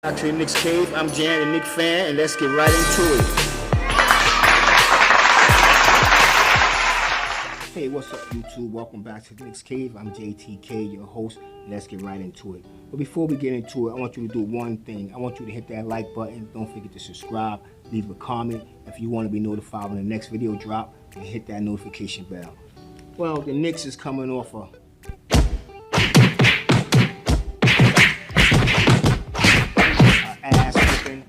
Back to the Knicks Cave. I'm Jan, the Knicks fan, and let's get right into it. Hey, what's up, YouTube? Welcome back to the Knicks Cave. I'm JTK, your host. Let's get right into it. But before we get into it, I want you to do one thing. I want you to hit that like button. Don't forget to subscribe. Leave a comment if you want to be notified when the next video drop, and hit that notification bell. Well, the Knicks is coming off a ass whooping.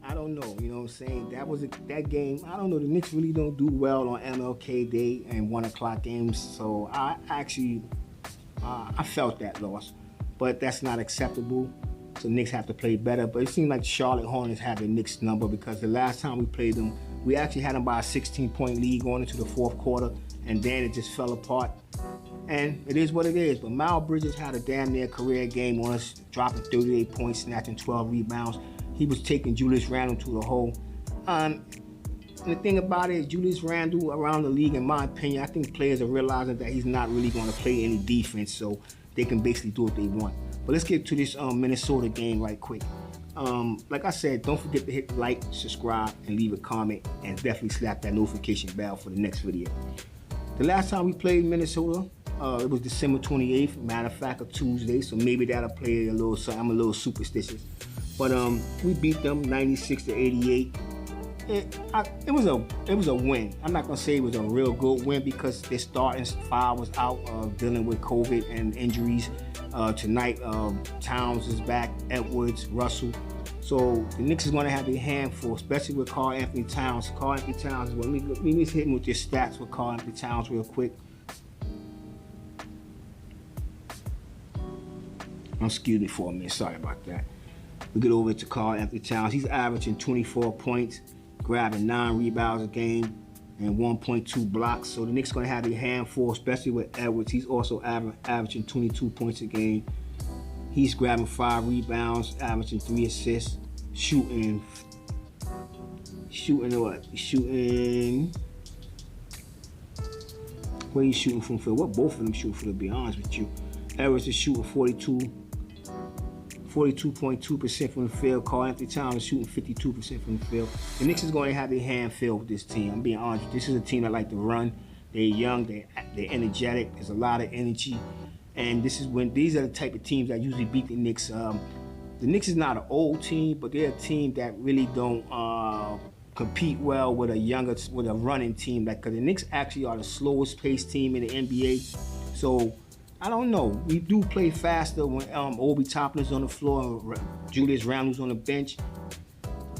I don't know, you know what I'm saying? That game, I don't know, the Knicks really don't do well on MLK Day and 1 o'clock games, so I felt that loss, but that's not acceptable. So Knicks have to play better, but it seemed like Charlotte Hornets had the Knicks number, because the last time we played them, we actually had them by a 16-point lead going into the fourth quarter, and then it just fell apart. And it is what it is. But Miles Bridges had a damn near career game on us, dropping 38 points, snatching 12 rebounds. He was taking Julius Randle to the hole. And the thing about it is, Julius Randle around the league, in my opinion, I think players are realizing that he's not really going to play any defense, so they can basically do what they want. But let's get to this Minnesota game right quick. Like I said, don't forget to hit like, subscribe, and leave a comment, and definitely slap that notification bell for the next video. The last time we played Minnesota, it was December 28th, matter of fact, a Tuesday, so maybe that'll play a little something. I'm a little superstitious. But we beat them 96-88. It was a win. I'm not gonna say it was a real good win, because their starting five was out dealing with COVID and injuries. Tonight, Towns is back, Edwards, Russell. So the Knicks is gonna have a handful, especially with Karl-Anthony Towns. Karl-Anthony Towns, let me just hit him with your stats with Karl-Anthony Towns real quick. Excuse me for a minute, sorry about that. We get over to Karl-Anthony Towns. He's averaging 24 points, grabbing 9 rebounds a game, and 1.2 blocks. So the Knicks gonna have a handful, especially with Edwards. He's also averaging 22 points a game. He's grabbing 5 rebounds, averaging 3 assists, shooting what? Where he's shooting from field? What both of them shoot for, to be honest with you. Edwards is shooting 42.2% from the field. Karl-Anthony Towns is shooting 52% from the field. The Knicks is going to have a handful with this team. I'm being honest. This is a team that like to run. They're young. They're energetic. There's a lot of energy. And these are the type of teams that usually beat the Knicks. The Knicks is not an old team, but they're a team that really don't compete well with a running team. Because the Knicks actually are the slowest paced team in the NBA. So I don't know. We do play faster when Obi Toppin's on the floor and Julius Randle's on the bench.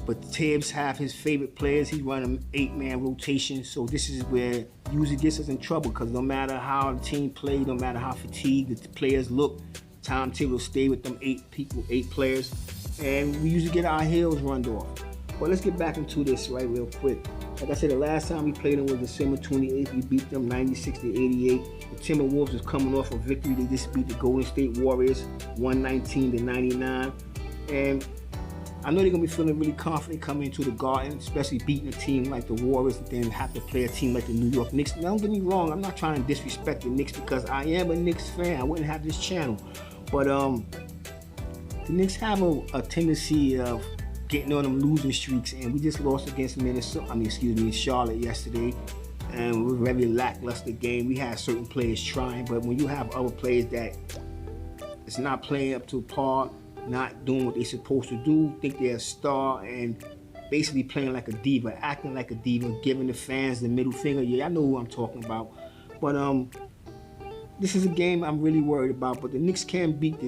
But Tibbs have his favorite players. He's running 8-man rotation. So this is where usually gets us in trouble, because no matter how the team plays, no matter how fatigued the players look, timetable will stay with them 8 players. And we usually get our heels run off. But let's get back into this right real quick. Like I said, the last time we played them was December 28th. We beat them 96-88. The Timberwolves is coming off a victory. They just beat the Golden State Warriors 119-99. And I know they're going to be feeling really confident coming into the Garden, especially beating a team like the Warriors and then have to play a team like the New York Knicks. Now, don't get me wrong. I'm not trying to disrespect the Knicks, because I am a Knicks fan. I wouldn't have this channel. But the Knicks have a tendency of getting on them losing streaks, and we just lost against Charlotte yesterday, and it was a very lackluster game. We had certain players trying, but when you have other players that is not playing up to par, not doing what they're supposed to do, think they're a star, and basically playing like a diva, acting like a diva, giving the fans the middle finger. Yeah, I know who I'm talking about. But this is a game I'm really worried about. But the Knicks can beat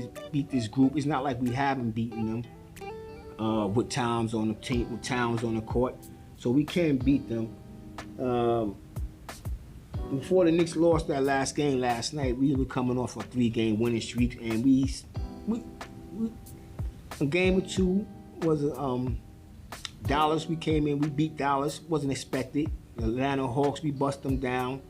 this group. It's not like we haven't beaten them. With Towns on the team, with Towns on the court, so we can beat them. Before the Knicks lost that last game last night, we were coming off a 3-game winning streak, and we a game or two was Dallas. We came in, we beat Dallas, wasn't expected. The Atlanta Hawks, we bust them down,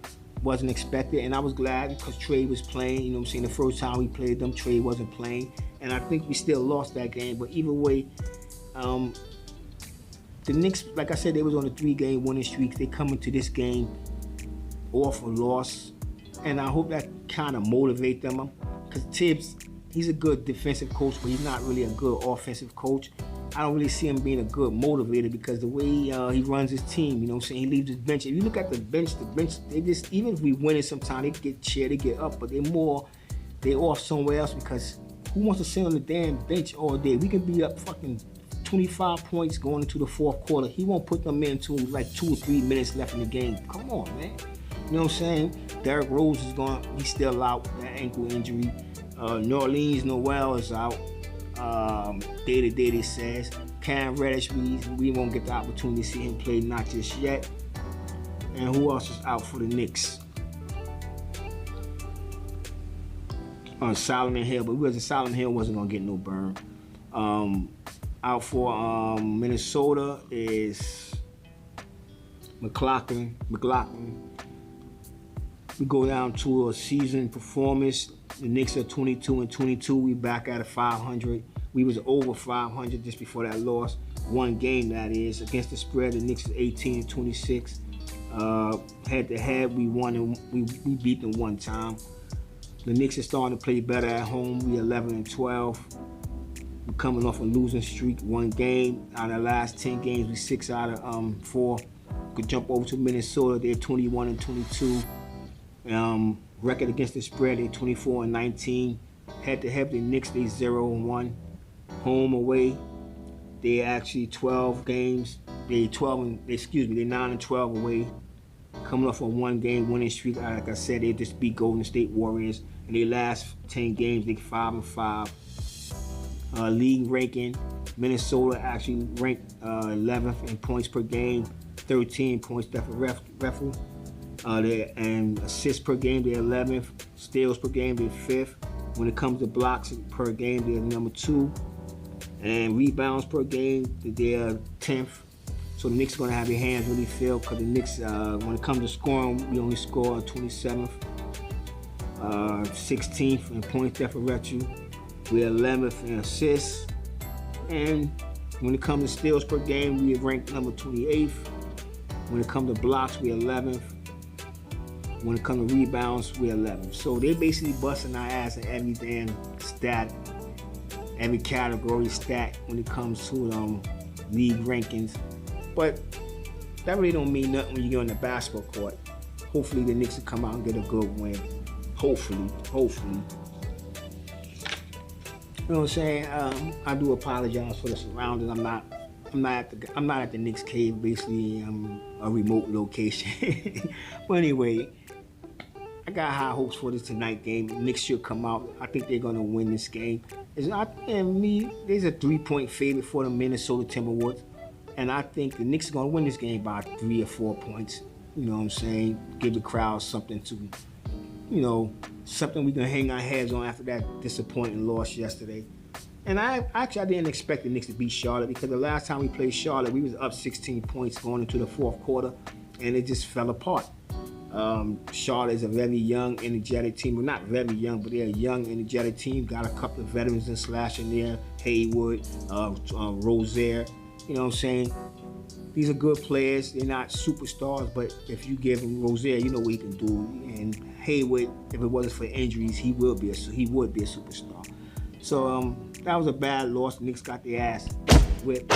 wasn't expected, and I was glad because Trey was playing. You know what I'm saying? The first time we played them, Trey wasn't playing, and I think we still lost that game. But either way, the Knicks, like I said, they was on a 3-game winning streak. They come into this game off a loss, and I hope that kind of motivate them, because Tibbs he's a good defensive coach, but he's not really a good offensive coach. I don't really see him being a good motivator because the way he runs his team, you know what I'm saying? He leaves his bench. If you look at the bench, they just, even if we win it sometime, they get cheered, they get up, but they off somewhere else because who wants to sit on the damn bench all day? We can be up fucking 25 points going into the fourth quarter. He won't put them in until like 2 or 3 minutes left in the game. Come on, man. You know what I'm saying? Derrick Rose is gone. He's still out with that ankle injury. New Orleans Noel is out. Day to day, it says. Cam Reddish, we won't get the opportunity to see him play, not just yet. And who else is out for the Knicks? Solomon Hill, but Solomon Hill wasn't gonna get no burn. Out for Minnesota is McLaughlin. We go down to a season performance. The Knicks are 22-22. We back at 500. We was over 500 just before that loss. One game, that is. Against the spread, the Knicks is 18-26. Head to head, we won and we beat them one time. The Knicks are starting to play better at home. We 11-12. We're coming off a losing streak. One game out of the last 10 games, we 6 out of 4. Could jump over to Minnesota. They're 21-22. Record against the spread, they're 24-19. Head to head, the Knicks, they 0-1. Home away, they actually 12 games. They're 9-12 away. Coming off a 1-game winning streak. Like I said, they just beat Golden State Warriors. In their last 10 games, they 5-5. League ranking, Minnesota actually ranked 11th in points per game, 13 points per referee. And assists per game, they're 11th. Steals per game, they're 5th. When it comes to blocks per game, they're number 2. And rebounds per game, they're 10th. So the Knicks are going to have their hands really filled because the Knicks, when it comes to scoring, we only score 27th, 16th in points differential. We're 11th in assists. And when it comes to steals per game, we are ranked number 28th. When it comes to blocks, we're 11th. When it comes to rebounds, we're 11th. So they're basically busting our ass in every damn stat, every category stat when it comes to league rankings. But that really don't mean nothing when you get on the basketball court. Hopefully the Knicks will come out and get a good win. Hopefully. You know what I'm saying? I do apologize for the surroundings. I'm not at the Knicks cave. Basically, I'm a remote location. But anyway, I got high hopes for this tonight game. The Knicks should come out. I think they're gonna win this game. There's a 3-point favorite for the Minnesota Timberwolves, and I think the Knicks are gonna win this game by 3 or 4 points. You know what I'm saying? Give the crowd something to, something we can hang our heads on after that disappointing loss yesterday. And I didn't expect the Knicks to beat Charlotte because the last time we played Charlotte, we was up 16 points going into the fourth quarter, and it just fell apart. Charlotte is a very young, energetic team. Well, not very young, but they're a young, energetic team. Got a couple of veterans in slash in there. Haywood, Rozier. You know what I'm saying? These are good players. They're not superstars, but if you give him Rozier, you know what he can do. And Haywood, if it wasn't for injuries, he would be a superstar. So that was a bad loss. The Knicks got their ass whipped.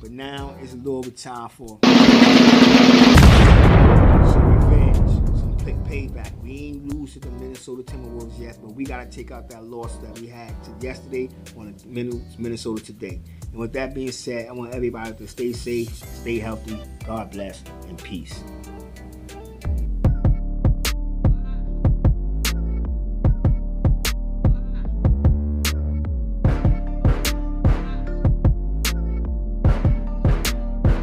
But now it's a little bit time for some revenge, some payback. We ain't lose to the Minnesota Timberwolves yet, but we got to take out that loss that we had yesterday on Minnesota today. And with that being said, I want everybody to stay safe, stay healthy. God bless, and peace.